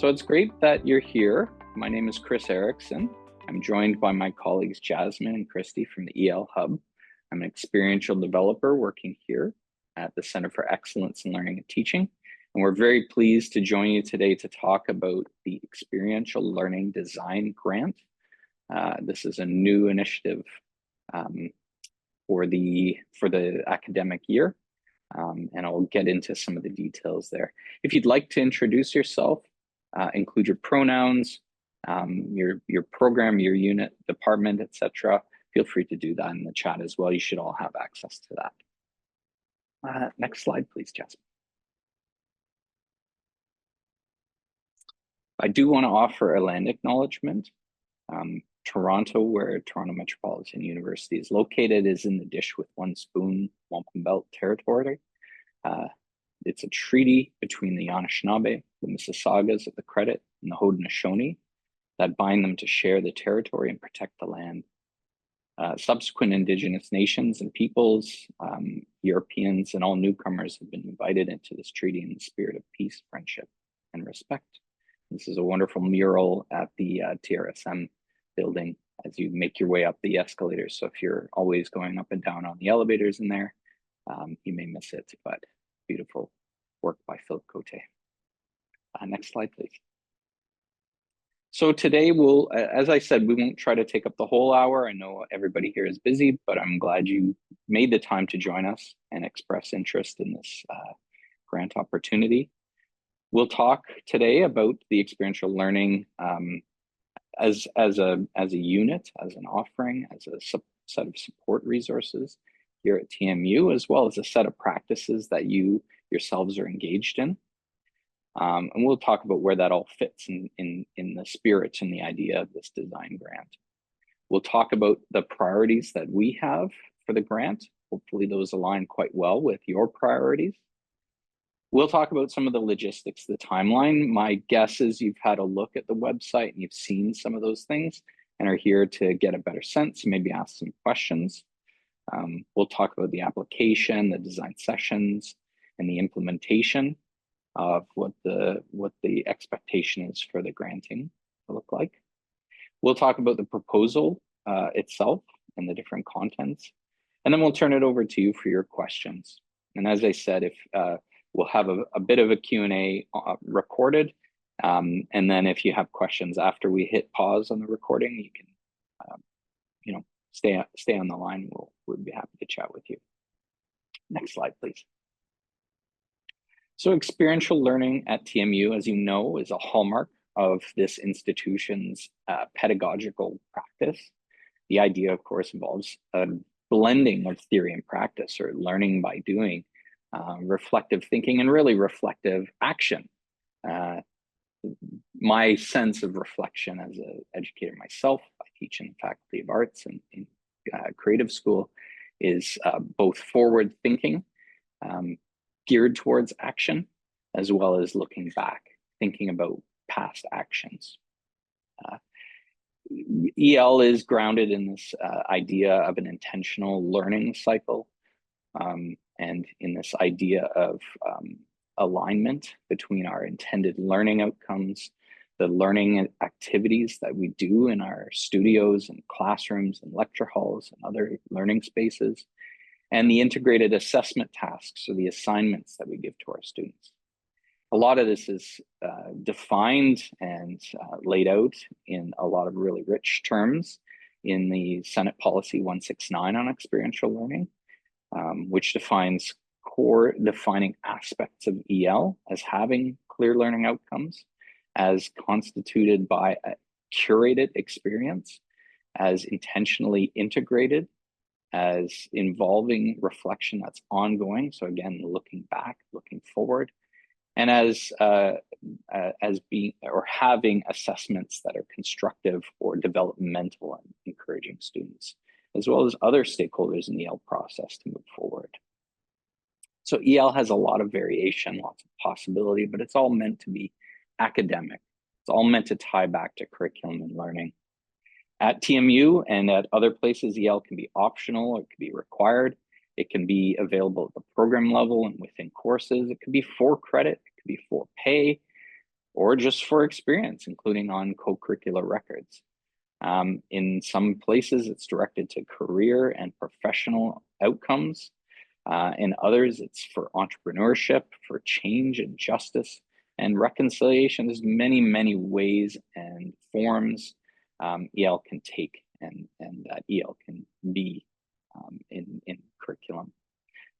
So it's great that you're here. My name is Chris Erickson. I'm joined by my colleagues Jasmine and Christy from the EL Hub. I'm an experiential developer working here at the Center for Excellence in Learning and Teaching. And we're very pleased to join you today to talk about the Experiential Learning Design Grant. This is a new initiative for the academic year. And I'll get into some of the details there. If you'd like to introduce yourself, include your pronouns, your program, your unit, department, etc. Feel free to do that in the chat as well. You should all have access to that. Next slide, please, Jasmine. I do want to offer a land acknowledgement. Toronto, where Toronto Metropolitan University is located, is in the Dish with One Spoon Wampum Belt territory. It's a treaty between the Anishinaabe, the Mississaugas of the Credit, and the Haudenosaunee that bind them to share the territory and protect the land. Subsequent Indigenous nations and peoples, Europeans, and all newcomers have been invited into this treaty in the spirit of peace, friendship, and respect. This is a wonderful mural at the TRSM building as you make your way up the escalators. So if you're always going up and down on the elevators in there, you may miss it, but beautiful work by Philip Cote. Next slide, please. So today we'll, as I said, we won't try to take up the whole hour. I know everybody here is busy, but I'm glad you made the time to join us and express interest in this grant opportunity. We'll talk today about the experiential learning as a unit, as an offering, as a set of support resources here at TMU, as well as a set of practices that you yourselves are engaged in. And we'll talk about where that all fits in the spirit and the idea of this design grant. We'll talk about the priorities that we have for the grant. Hopefully those align quite well with your priorities. We'll talk about some of the logistics, the timeline. My guess is you've had a look at the website and you've seen some of those things and are here to get a better sense, maybe ask some questions. We'll talk about the application, the design sessions, and the implementation of what the expectation is for the granting to look like. We'll talk about the proposal itself and the different contents, and then we'll turn it over to you for your questions. And as I said, if we'll have a bit of a Q&A recorded, and then if you have questions after we hit pause on the recording, you can stay on the line. We'll be happy to chat with you. Next slide, please. So experiential learning at TMU, as you know, is a hallmark of this institution's pedagogical practice. The idea, of course, involves a blending of theory and practice, or learning by doing, reflective thinking, and really reflective action. My sense of reflection as an educator myself, I teach in the Faculty of Arts and in creative school, is both forward thinking, geared towards action, as well as looking back, thinking about past actions. EL is grounded in this idea of an intentional learning cycle, and in this idea of alignment between our intended learning outcomes, the learning activities that we do in our studios and classrooms and lecture halls and other learning spaces, and the integrated assessment tasks, or the assignments that we give to our students. A lot of this is defined and laid out in a lot of really rich terms in the Senate Policy 169 on experiential learning, which defines core defining aspects of EL as having clear learning outcomes, as constituted by a curated experience, as intentionally integrated, as involving reflection that's ongoing. So again, looking back, looking forward, and as being or having assessments that are constructive or developmental and encouraging students, as well as other stakeholders in the EL process to move forward. So EL has a lot of variation, lots of possibility, but it's all meant to be academic. It's all meant to tie back to curriculum and learning. At TMU and at other places, EL can be optional, or it can be required. It can be available at the program level and within courses. It could be for credit, it could be for pay, or just for experience, including on co-curricular records. In some places, it's directed to career and professional outcomes. In others, it's for entrepreneurship, for change and justice and reconciliation. There's many, many ways and forms EL can take and that EL can be in curriculum.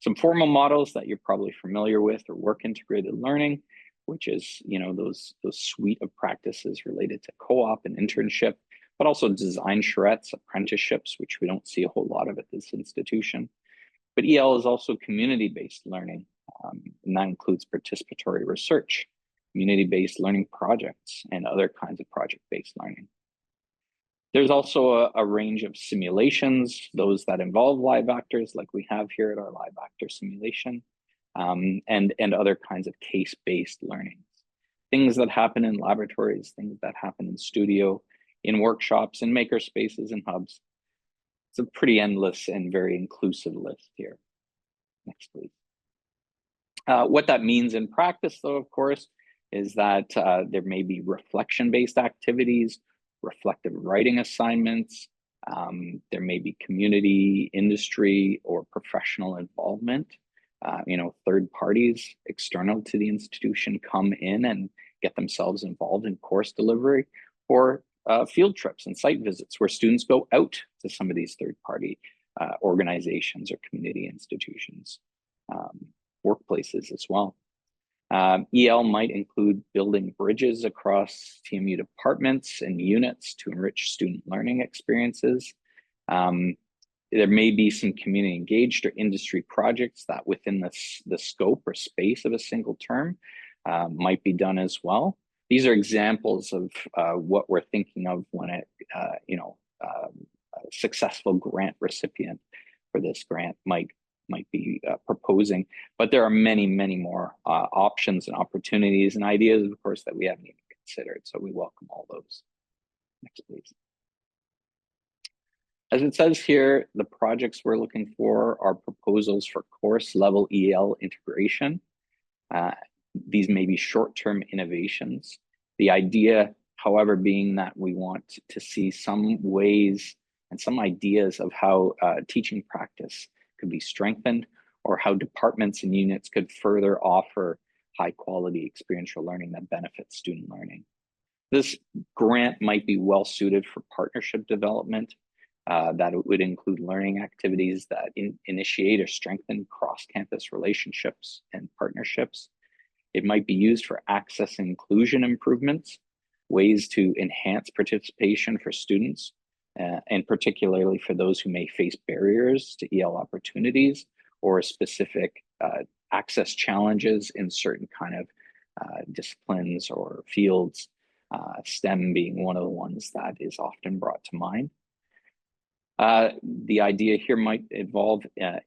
Some formal models that you're probably familiar with are work integrated learning, which is, you know, those suite of practices related to co-op and internship, but also design charrettes, apprenticeships, which we don't see a whole lot of at this institution. But EL is also community-based learning, and that includes participatory research, community-based learning projects, and other kinds of project-based learning. There's also a range of simulations, those that involve live actors, like we have here at our live actor simulation, and other kinds of case-based learnings. Things that happen in laboratories, things that happen in studio, in workshops, in maker spaces and hubs. It's a pretty endless and very inclusive list here. Next, please. What that means in practice, though, of course, is that there may be reflection-based activities, reflective writing assignments. There may be community, industry, or professional involvement. You know, third parties external to the institution come in and get themselves involved in course delivery, or field trips and site visits where students go out to some of these third-party organizations or community institutions, workplaces as well. EL might include building bridges across TMU departments and units to enrich student learning experiences. There may be some community engaged or industry projects that within the scope or space of a single term might be done as well. These are examples of what we're thinking of when a successful grant recipient for this grant might be proposing, but there are many, many more options and opportunities and ideas, of course, that we haven't even considered. So we welcome all those. Next, please. As it says here, the projects we're looking for are proposals for course level EL integration. These may be short-term innovations. The idea, however, being that we want to see some ways and some ideas of how teaching practice could be strengthened, or how departments and units could further offer high quality experiential learning that benefits student learning. This grant might be well suited for partnership development, that it would include learning activities that initiate or strengthen cross-campus relationships and partnerships. It might be used for access and inclusion improvements, ways to enhance participation for students, and particularly for those who may face barriers to EL opportunities or specific access challenges in certain kind of disciplines or fields, STEM being one of the ones that is often brought to mind. The idea here might involve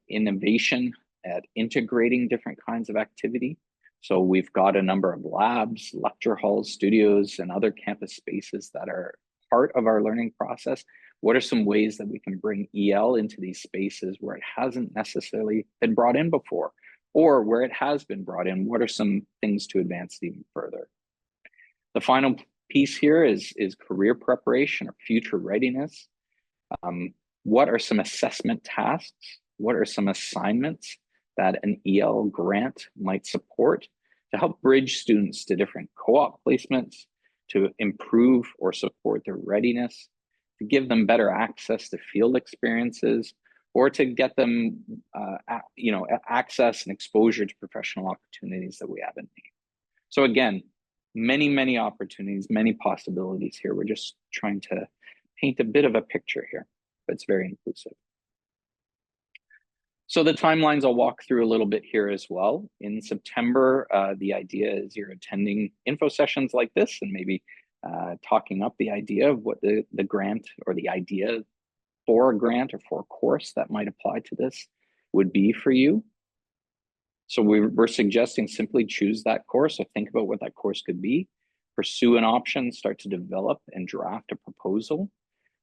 innovation at integrating different kinds of activity. So we've got a number of labs, lecture halls, studios, and other campus spaces that are part of our learning process. What are some ways that we can bring EL into these spaces where it hasn't necessarily been brought in before, or where it has been brought in? What are some things to advance it even further? The final piece here is career preparation or future readiness. What are some assessment tasks? What are some assignments that an EL grant might support to help bridge students to different co-op placements, to improve or support their readiness, to give them better access to field experiences, or to get them access and exposure to professional opportunities that we haven't made. So again, many, many opportunities, many possibilities here. We're just trying to paint a bit of a picture here, but it's very inclusive. So the timelines I'll walk through a little bit here as well. In September, the idea is you're attending info sessions like this and maybe talking up the idea of what the grant or the idea for a grant or for a course that might apply to this would be for you. So we're suggesting simply choose that course or think about what that course could be, pursue an option, start to develop and draft a proposal.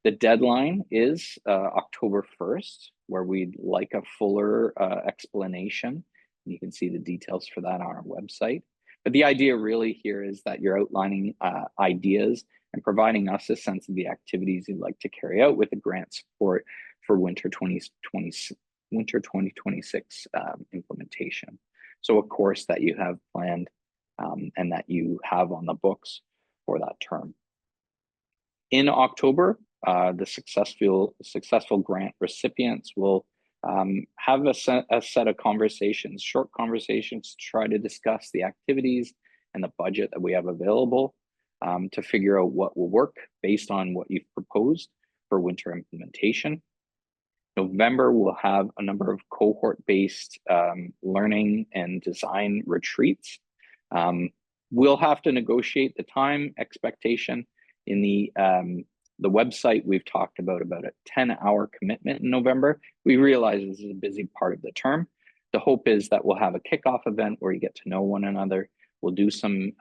The deadline is October 1st, where we'd like a fuller explanation. You can see the details for that on our website. But the idea really here is that you're outlining ideas and providing us a sense of the activities you'd like to carry out with the grant support for winter 2026 implementation. So a course that you have planned and that you have on the books for that term. In October, the successful grant recipients will have a set of conversations, short conversations, to try to discuss the activities and the budget that we have available to figure out what will work based on what you've proposed for winter implementation. November, we'll have a number of cohort-based learning and design retreats. We'll have to negotiate the time expectation. In the website, we've talked about a 10-hour commitment in November. We realize this is a busy part of the term. The hope is that we'll have a kickoff event where you get to know one another. We'll do some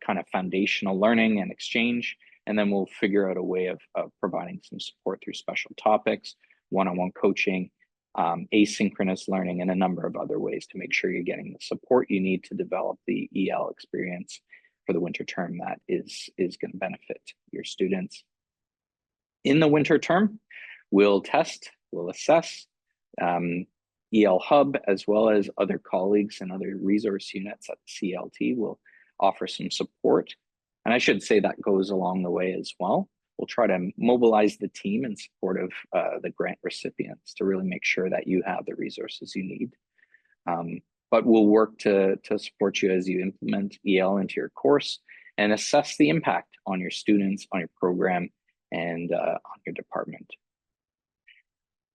kind of foundational learning and exchange, and then we'll figure out a way of providing some support through special topics, one-on-one coaching, asynchronous learning, and a number of other ways to make sure you're getting the support you need to develop the EL experience for the winter term that is going to benefit your students. In the winter term, we'll test, we'll assess. EL Hub, as well as other colleagues and other resource units at CLT, will offer some support. And I should say that goes along the way as well. We'll try to mobilize the team in support of the grant recipients to really make sure that you have the resources you need. But we'll work to support you as you implement EL into your course and assess the impact on your students, on your program, and on your department.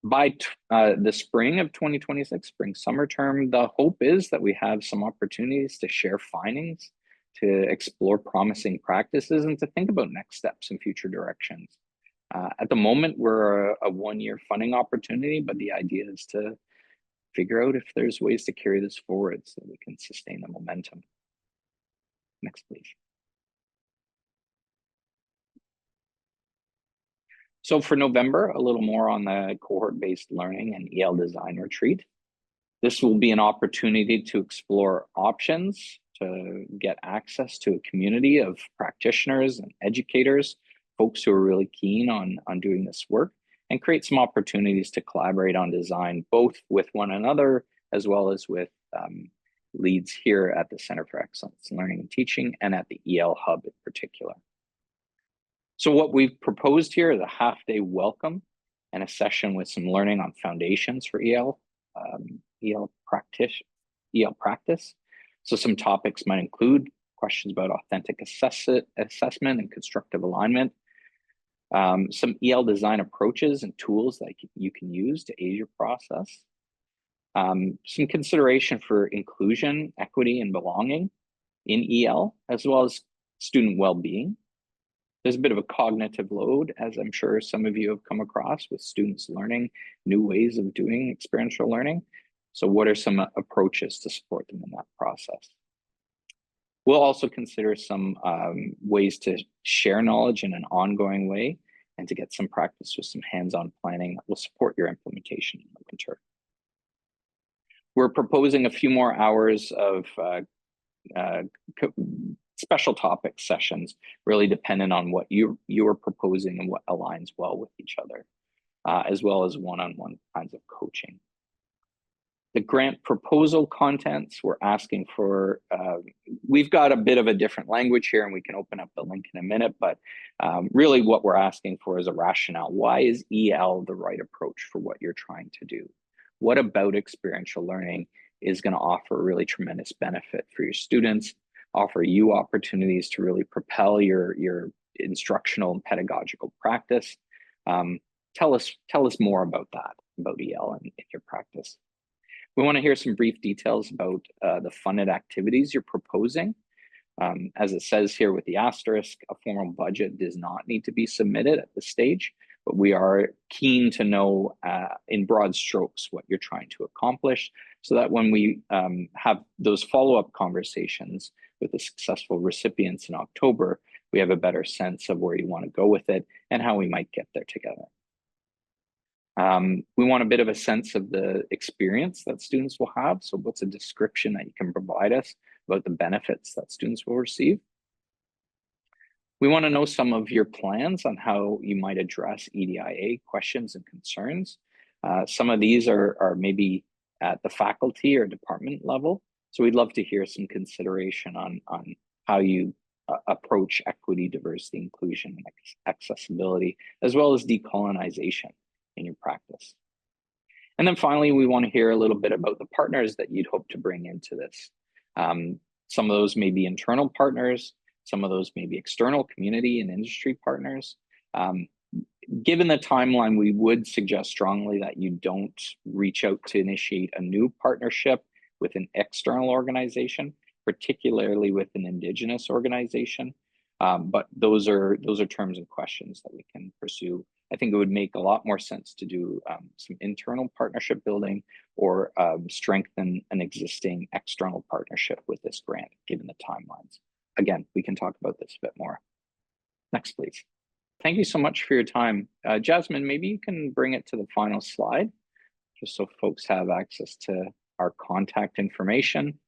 By the spring of 2026, spring summer term, the hope is that we have some opportunities to share findings, to explore promising practices, and to think about next steps and future directions. At the moment, we're a one-year funding opportunity, but the idea is to figure out if there's ways to carry this forward so that we can sustain the momentum. Next, please. So for November, a little more on the cohort-based learning and EL design retreat. This will be an opportunity to explore options, to get access to a community of practitioners and educators, folks who are really keen on doing this work, and create some opportunities to collaborate on design, both with one another, as well as with leads here at the Center for Excellence in Learning and Teaching and at the EL Hub in particular. So what we've proposed here is a half-day welcome and a session with some learning on foundations for EL practice. So some topics might include questions about authentic assessment and constructive alignment, some EL design approaches and tools that you can use to aid your process, some consideration for inclusion, equity, and belonging in EL, as well as student well-being. There's a bit of a cognitive load, as I'm sure some of you have come across, with students learning new ways of doing experiential learning. So what are some approaches to support them in that process? We'll also consider some ways to share knowledge in an ongoing way and to get some practice with some hands-on planning that will support your implementation in the winter. We're proposing a few more hours of special topic sessions, really dependent on what you are proposing and what aligns well with each other, as well as one-on-one kinds of coaching. The grant proposal contents, we're asking for, we've got a bit of a different language here, and we can open up the link in a minute, but really what we're asking for is a rationale. Why is EL the right approach for what you're trying to do? What about experiential learning is going to offer really tremendous benefit for your students, offer you opportunities to really propel your instructional and pedagogical practice? Tell us more about that, about EL and your practice. We want to hear some brief details about the funded activities you're proposing. As it says here with the asterisk, a formal budget does not need to be submitted at this stage, but we are keen to know in broad strokes what you're trying to accomplish, so that when we have those follow-up conversations with the successful recipients in October, we have a better sense of where you want to go with it and how we might get there together. We want a bit of a sense of the experience that students will have. So what's a description that you can provide us about the benefits that students will receive. We want to know some of your plans on how you might address EDIA questions and concerns. Some of these are maybe at the faculty or department level. So we'd love to hear some consideration on how you approach equity, diversity, inclusion, and accessibility, as well as decolonization in your practice. And then finally, we want to hear a little bit about the partners that you'd hope to bring into this. Some of those may be internal partners, some of those may be external community and industry partners. Given the timeline, we would suggest strongly that you don't reach out to initiate a new partnership with an external organization, particularly with an Indigenous organization. But those are terms and questions that we can pursue. I think it would make a lot more sense to do some internal partnership building or strengthen an existing external partnership with this grant, given the timelines. Again, we can talk about this a bit more. Next, please. Thank you so much for your time. Jasmine, maybe you can bring it to the final slide, just so folks have access to our contact information.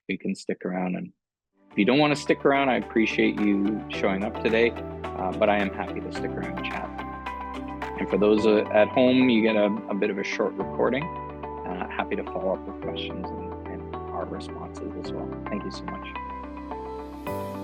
You can stick around, and if you don't want to stick around, I appreciate you showing up today, but I am happy to stick around and chat. And for those at home, you get a bit of a short recording. Happy to follow up with questions and our responses as well. Thank you so much.